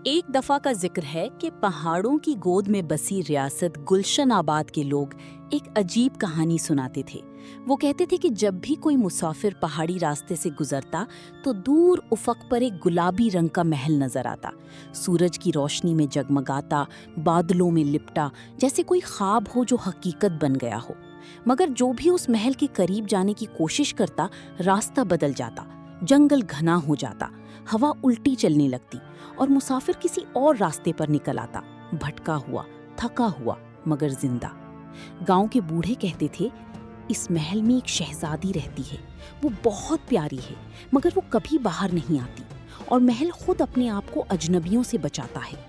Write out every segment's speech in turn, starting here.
ایک دفعہ کا ذکر ہے کہ پہاڑوں کی گود میں بسی ریاست گلشن آباد کے لوگ ایک عجیب کہانی سناتے تھے۔ وہ کہتے تھے کہ جب بھی کوئی مسافر پہاڑی راستے سے گزرتا تو دور افق پر ایک گلابی رنگ کا محل نظر آتا، سورج کی روشنی میں جگمگاتا، بادلوں میں لپٹا، جیسے کوئی خواب ہو جو حقیقت بن گیا ہو۔ مگر جو بھی اس محل کے قریب جانے کی کوشش کرتا، راستہ بدل جاتا، جنگل گھنا ہو جاتا، ہوا الٹی چلنے لگتی اور مسافر کسی اور راستے پر نکل آتا، بھٹکا ہوا، تھکا ہوا مگر زندہ۔ گاؤں کے بوڑھے کہتے تھے، اس محل میں ایک شہزادی رہتی ہے، وہ بہت پیاری ہے مگر وہ کبھی باہر نہیں آتی اور محل خود اپنے آپ کو اجنبیوں سے بچاتا ہے۔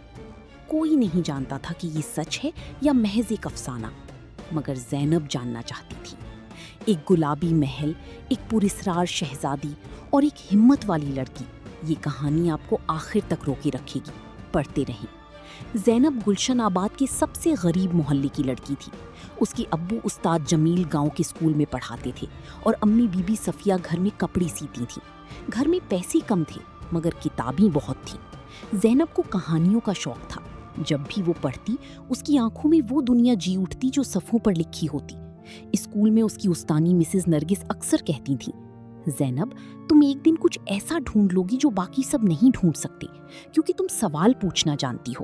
کوئی نہیں جانتا تھا کہ یہ سچ ہے یا محض ایک افسانہ، مگر زینب جاننا چاہتی تھی۔ ایک گلابی محل، ایک پراسرار شہزادی اور ایک ہمت والی لڑکی، یہ کہانی آپ کو آخر تک روکے رکھے گی۔ پڑھتے رہیں۔ زینب گلشن آباد کے سب سے غریب محلے کی لڑکی تھی۔ اس کی ابو استاد جمیل گاؤں کے اسکول میں پڑھاتے تھے اور امی بی بی صفیہ گھر میں کپڑے سیتی تھیں۔ گھر میں پیسے کم تھے مگر کتابیں بہت تھیں۔ زینب کو کہانیوں کا شوق تھا۔ جب بھی وہ پڑھتی، اس کی آنکھوں میں وہ دنیا جی اٹھتی جو صفوں پر لکھی ہوتی۔ اسکول میں اس کی استانی مسز نرگس اکثر کہتی تھیں، زینب تم ایک دن کچھ ایسا ڈھونڈ لوگی جو باقی سب نہیں ڈھونڈ سکتے، کیونکہ تم سوال پوچھنا جانتی ہو۔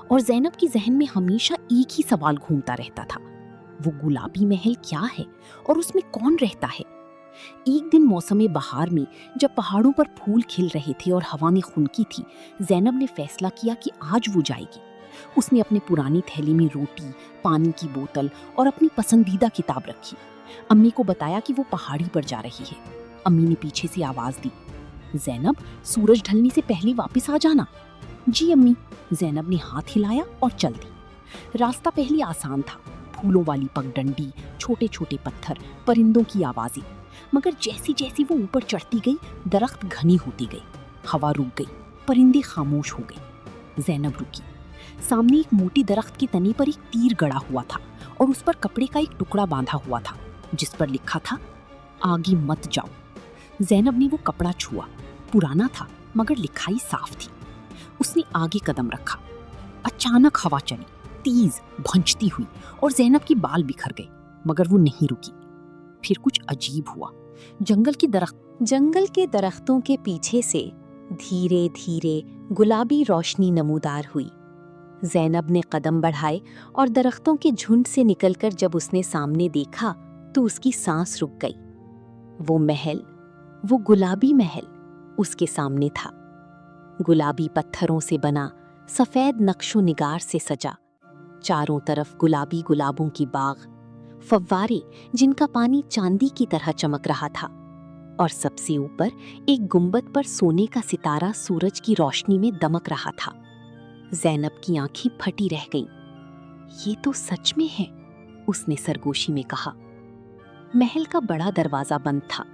اور زینب کی ذہن میں ہمیشہ ایک ہی سوال گھومتا رہتا تھا، وہ گلابی محل کیا ہے اور اس میں کون رہتا ہے؟ ایک دن موسم بہار میں جب پہاڑوں پر پھول کھل رہے تھے اور ہوا میں خنکی تھی، زینب نے فیصلہ کیا کہ آج وہ جائے گی۔ اس نے اپنے پرانی تھیلی میں روٹی، پانی کی بوتل اور اپنی پسندیدہ کتاب رکھی۔ امی کو بتایا کہ وہ پہاڑی پر جا رہی ہے۔ امی نے پیچھے سے آواز دی، زینب سورج ڈھلنے سے پہلے واپس آ جانا۔ جی امی، زینب نے ہاتھ ہلایا اور چل دی۔ راستہ پہلے آسان تھا، پھولوں والی پگڈنڈی، چھوٹے چھوٹے پتھر، پرندوں کی آوازیں، مگر جیسی جیسی وہ اوپر چڑھتی گئی، درخت گھنی ہوتی گئی، ہوا رک گئی، پرندے خاموش ہو گئے۔ زینب رکی۔ سامنے ایک موٹی درخت کے تنے پر ایک تیر گڑا ہوا تھا اور اس پر کپڑے کا ایک ٹکڑا باندھا ہوا تھا جس پر لکھا تھا، آگے مت جاؤ۔ زینب نے وہ کپڑا چھوا، پرانا تھا مگر لکھائی صاف تھی۔ اس نے آگے قدم رکھا۔ اچانک ہوا چلی، تیز، بھنجتی ہوئی، اور زینب کی بال بکھر گئے، مگر وہ نہیں رکی۔ پھر کچھ عجیب ہوا۔ جنگل کے درختوں کے پیچھے سے دھیرے دھیرے گلابی روشنی نمودار ہوئی۔ زینب نے قدم بڑھائے اور درختوں کے جھنڈ سے نکل کر جب اس نے سامنے دیکھا تو اس کی سانس رک گئی۔ وہ محل، وہ گلابی محل اس کے سامنے تھا، گلابی پتھروں سے بنا، سفید نقش و نگار سے سجا، چاروں طرف گلابی گلابوں کی باغ، فوارے جن کا پانی چاندی کی طرح چمک رہا تھا، اور سب سے اوپر ایک گنبد پر سونے کا ستارہ سورج کی روشنی میں دمک رہا تھا۔ زینب کی آنکھیں پھٹی رہ گئیں۔ یہ تو سچ میں ہے، اس نے سرگوشی میں کہا۔ محل کا بڑا دروازہ بند تھا،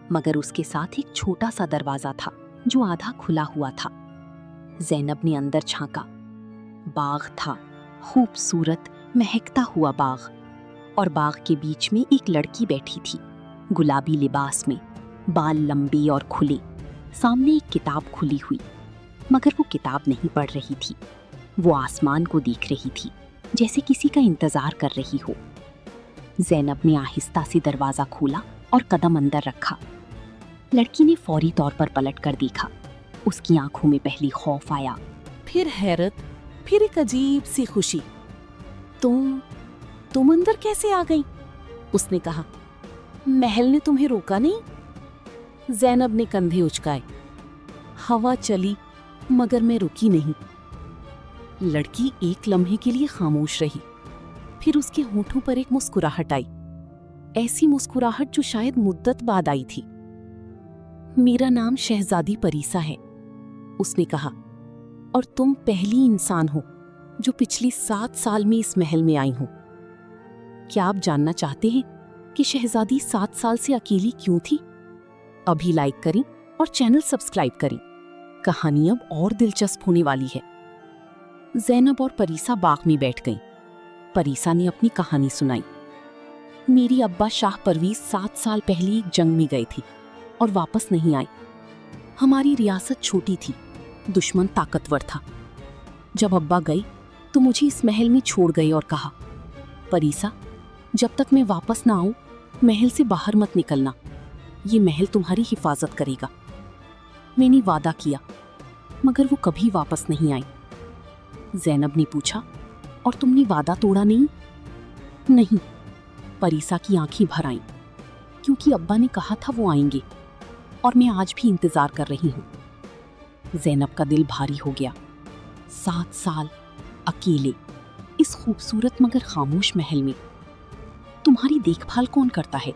مگر اس کے ساتھ ایک چھوٹا سا دروازہ تھا جو آدھا کھلا ہوا تھا۔ زینب نے اندر جھانکا۔ باغ تھا، خوبصورت مہکتا ہوا باغ، اور باغ کے بیچ میں ایک لڑکی بیٹھی تھی، گلابی لباس میں، بال لمبے اور کھلے، سامنے ایک کتاب کھلی ہوئی، مگر وہ کتاب نہیں پڑھ رہی تھی، وہ آسمان کو دیکھ رہی تھی، جیسے کسی کا انتظار کر رہی ہو۔ زینب نے آہستہ سے دروازہ کھولا اور قدم اندر رکھا۔ لڑکی نے فوری طور پر پلٹ کر دیکھا۔ اس کی آنکھوں میں پہلی خوف آیا، پھر حیرت، پھر ایک عجیب سی خوشی۔ تم اندر کیسے آ گئیں؟ اس نے کہا۔ محل نے تمہیں روکا نہیں؟ زینب نے کندھے اچکائے۔ ہوا چلی مگر میں رکی نہیں۔ لڑکی ایک لمحے کے لیے خاموش رہی، پھر اس کے ہونٹوں پر ایک مسکراہٹ آئی، ایسی مسکراہٹ جو شاید مدت بعد آئی تھی۔ میرا نام شہزادی پریسا ہے، اس نے کہا، اور تم پہلی انسان ہو جو پچھلی 7 سال میں اس محل میں آئی ہوں۔ کیا آپ جاننا چاہتے ہیں کہ شہزادی 7 سال سے اکیلی کیوں تھی؟ ابھی لائک کریں اور چینل سبسکرائب کریں، کہانی اب اور دلچسپ ہونے والی ہے۔ زینب اور پریسا باغ میں بیٹھ گئیں۔ پریسا نے اپنی کہانی سنائی۔ میری ابا شاہ پرویز 7 سال پہلے ایک جنگ میں گئے تھے اور واپس نہیں آئے۔ ہماری ریاست چھوٹی تھی، دشمن طاقتور تھا، जब अब्बा गई तो मुझे इस महल में छोड़ गए और कहा, परीसा, जब तक मैं वापस ना आऊं महल से बाहर मत निकलना, ये महल तुम्हारी हिफाजत करेगा। मैंने वादा किया, मगर वो कभी वापस नहीं आई। ज़ैनब ने पूछा, और तुमने वादा तोड़ा नहीं? नहीं। परीसा की आंखें भर आईं, क्योंकि अब्बा ने कहा था वो आएंगे, और मैं आज भी इंतजार कर रही हूँ। ज़ैनब का दिल भारी हो गया। 7 साल अकेले इस खूबसूरत मगर खामोश महल में। तुम्हारी देखभाल कौन करता है?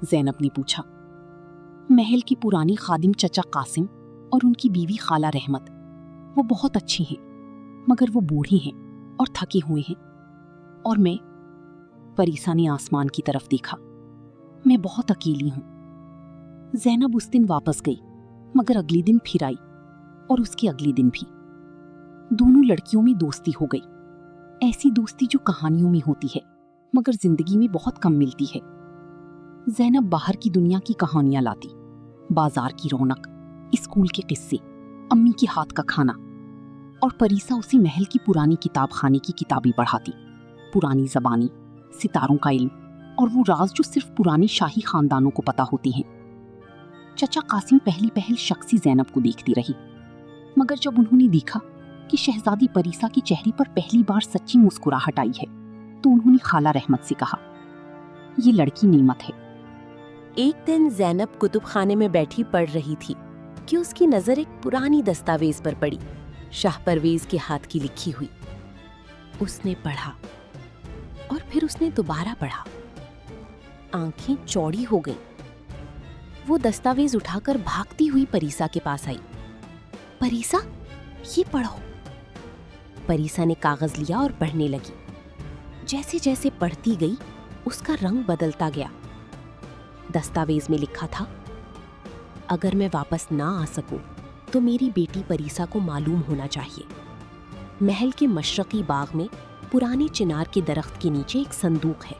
ज़ैनब ने पूछा। महल की पुरानी खादिम चचा कासिम और उनकी बीवी खाला रहमत। वो बहुत अच्छी हैं, मगर वो बूढ़ी हैं और थके हुए हैं। और मैं, परीसा ने आसमान की तरफ देखा, मैं बहुत अकेली हूं। ज़ैनब उस दिन वापस गई, मगर अगले दिन फिर आई, और उसके अगले दिन भी। दोनों लड़कियों में दोस्ती हो गई, ऐसी दोस्ती जो कहानियों में होती है मगर जिंदगी में बहुत कम मिलती है। ज़ैनब बाहर की दुनिया की कहानियां लाती, बाजार की रौनक, स्कूल के किस्से, अम्मी के हाथ का खाना, और परीसा उसी महल की पुरानी किताब खाने की किताबें पढ़ाती, पुरानी ज़बानी, सितारों का इल्म, और वो राज जो सिर्फ पुराने शाही खानदानों को पता होती हैं। चचा कासिम पहली पहल शख्सी ज़ैनब को देखती रही, मगर जब उन्होंने देखा कि शहजादी परीसा के चेहरे पर पहली बार सच्ची मुस्कुराहट आई है, तो उन्होंने खाला रहमत से कहा, ये लड़की नेमत है। एक दिन ज़ैनब कुतुब खाने में बैठी पढ़ रही थी कि उसकी नज़र एक पुरानी दस्तावेज पर पड़ी, शाह परवेज के हाथ की लिखी हुई। उसने पढ़ा और फिर उसने दोबारा पढ़ा। आंखें चौड़ी हो गईं। वो दस्तावेज उठाकर भागती हुई परीसा के पास आई। परीसा, ये पढ़ो। परीसा ने कागज लिया और पढ़ने लगी। जैसे जैसे पढ़ती गई उसका रंग बदलता गया। दस्तावेज में लिखा था, अगर मैं वापस ना आ सकूं तो मेरी बेटी परीसा को मालूम होना चाहिए। महल के मशरकी बाग में पुराने चिनार के दरख्त के नीचे एक संदूक है।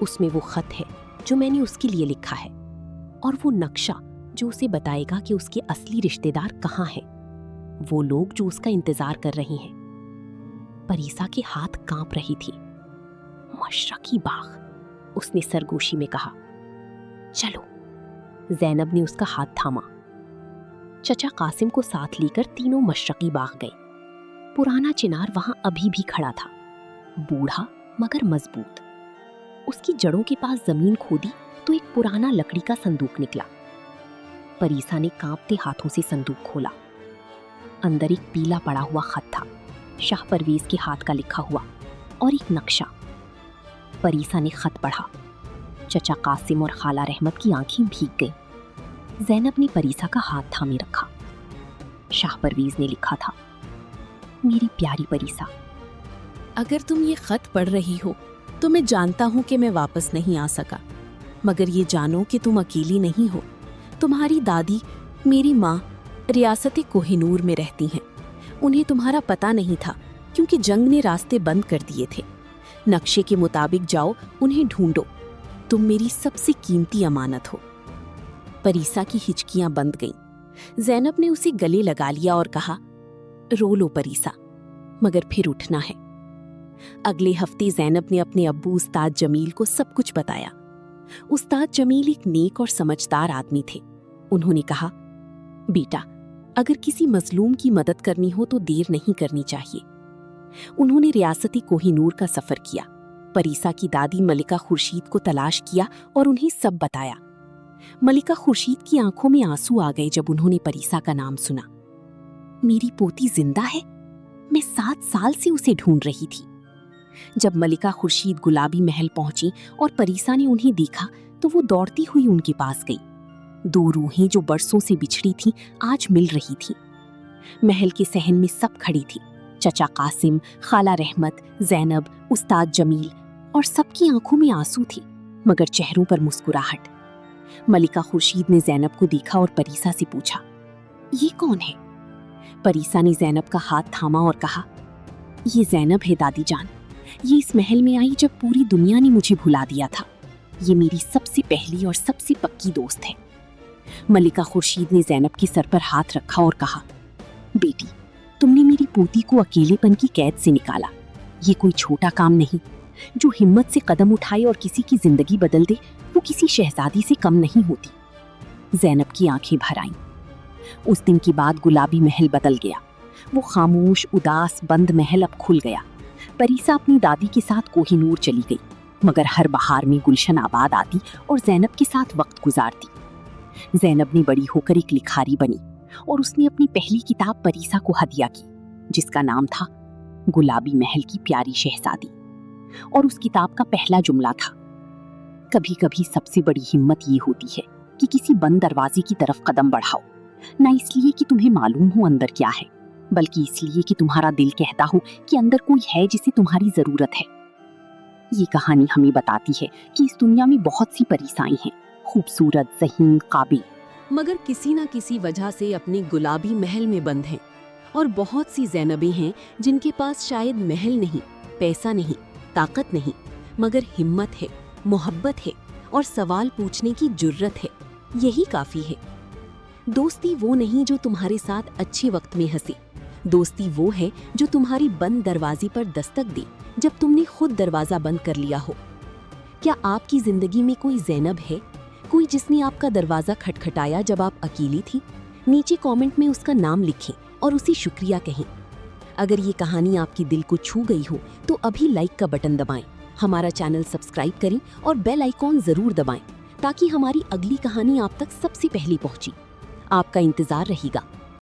उसमें वो खत है जो मैंने उसके लिए लिखा है, और वो नक्शा जो उसे बताएगा कि उसके असली रिश्तेदार कहाँ हैं, वो लोग जो उसका इंतजार कर रहे हैं। परीसा के हाथ कांप रही थी। मशरकी बाग, उसने सरगोशी में कहा। चलो। ज़ैनब ने उसका हाथ थामा। चचा कासिम को साथ लेकर तीनों मशरकी बाग गए। पुराना चिनार वहां अभी भी खड़ा था, बूढ़ा मगर मजबूत। उसकी जड़ों के पास जमीन खोदी तो एक पुराना लकड़ी का संदूक निकला। परीसा ने कांपते हाथों से संदूक खोला। अंदर एक पीला पड़ा हुआ खत था, शाह परवेज के हाथ का लिखा हुआ, और एक नक्शा। परीसा ने खत पढ़ा। चचा कासिम और खाला रहमत की आंखें भीग गईं। ज़ैनब ने परीसा का हाथ थामे रखा। शाह परवेज ने लिखा था, मेरी प्यारी परीसा, अगर तुम ये खत पढ़ रही हो तो मैं जानता हूँ कि मैं वापस नहीं आ सका, मगर ये जानो कि तुम अकेली नहीं हो। तुम्हारी दादी, मेरी माँ, रियासत कोहिनूर में रहती हैं। उन्हें तुम्हारा पता नहीं था क्योंकि जंग ने रास्ते बंद कर दिए थे। नक्शे के मुताबिक जाओ, उन्हें ढूंढो। तुम मेरी सबसे कीमती अमानत हो। परीसा की हिचकियां बंद गईं। ज़ैनब ने उसे गले लगा लिया और कहा, रो लो परीसा, मगर फिर उठना है। अगले हफ्ते ज़ैनब ने अपने अब्बू उस्ताद जमील को सब कुछ बताया। उस्ताद जमील एक नेक और समझदार आदमी थे। उन्होंने कहा, बेटा, अगर किसी मजलूम की मदद करनी हो तो देर नहीं करनी चाहिए। उन्होंने रियासती कोहिनूर का सफर किया, परीसा की दादी मलिका खुर्शीद को तलाश किया और उन्हें सब बताया। मलिका खुर्शीद की आंखों में आंसू आ गए जब उन्होंने परीसा का नाम सुना। मेरी पोती जिंदा है, मैं 7 साल से उसे ढूंढ रही थी। जब मलिका खुर्शीद गुलाबी महल पहुंची और परीसा ने उन्हें देखा तो वो दौड़ती हुई उनके पास गई। 2 रूहें जो बरसों से बिछड़ी थीं आज मिल रही थीं। महल के सहन में सब खड़ी थी, चचा कासिम, खाला रहमत, ज़ैनब, उस्ताद जमील, और सबकी आंखों में आंसू थी मगर चेहरों पर मुस्कुराहट। मलिका खुर्शीद ने ज़ैनब को देखा और परीसा से पूछा, ये कौन है? परीसा ने ज़ैनब का हाथ थामा और कहा, ये ज़ैनब है दादी जान। ये इस महल में आई जब पूरी दुनिया ने मुझे भुला दिया था। ये मेरी सबसे पहली और सबसे पक्की दोस्त है। मलिका खुर्शीद ने ज़ैनब के सर पर हाथ रखा और कहा, बेटी, तुमने मेरी पोती को अकेलेपन की कैद से निकाला। ये कोई छोटा काम नहीं। जो हिम्मत से कदम उठाए और किसी की जिंदगी बदल दे, वो किसी शहजादी से कम नहीं होती। ज़ैनब की आंखें भर आईं। उस दिन के बाद गुलाबी महल बदल गया। वो खामोश, उदास, बंद महल अब खुल गया। परीसा अपनी दादी के साथ कोहिनूर चली गई, मगर हर बहार में गुलशन आबाद आती और ज़ैनब के साथ वक्त गुजारती। ज़ैनब ने बड़ी होकर एक लिखारी बनी और उसने अपनी पहली किताब परीसा को हदिया की, जिसका नाम था गुलाबी महल की प्यारी शहजादी। और उस किताब का पहला जुमला था, कभी कभी सबसे बड़ी हिम्मत ये होती है कि किसी बंद दरवाजे की तरफ कदम बढ़ाओ, न इसलिए कि तुम्हें मालूम हो अंदर क्या है, बल्कि इसलिए कि तुम्हारा दिल कहता हो कि अंदर कोई है जिसे तुम्हारी जरूरत है। ये कहानी हमें बताती है कि इस दुनिया में बहुत सी परीसाएं हैं, खूबसूरत, ज़हीन, काबिल, मगर किसी न किसी वजह से अपने गुलाबी महल में बंद हैं। और बहुत सी ज़ैनबें हैं जिनके पास शायद महल नहीं, पैसा नहीं, ताकत नहीं, मगर हिम्मत है, मोहब्बत है और सवाल पूछने की जुर्रत है। यही काफ़ी है। दोस्ती वो नहीं जो तुम्हारे साथ अच्छे वक्त में हंसे। दोस्ती वो है जो तुम्हारी बंद दरवाजे पर दस्तक दे जब तुमने खुद दरवाज़ा बंद कर लिया हो। क्या आपकी ज़िंदगी में कोई ज़ैनब है, कोई जिसने आपका दरवाज़ा खटखटाया जब आप अकेली थी? नीचे कमेंट में उसका नाम लिखें और उसे शुक्रिया कहें। अगर ये कहानी आपकी दिल को छू गई हो तो अभी लाइक का बटन दबाएं, हमारा चैनल सब्सक्राइब करें और बेल आइकॉन ज़रूर दबाएं ताकि हमारी अगली कहानी आप तक सबसे पहले पहुंचे। आपका इंतज़ार रहेगा।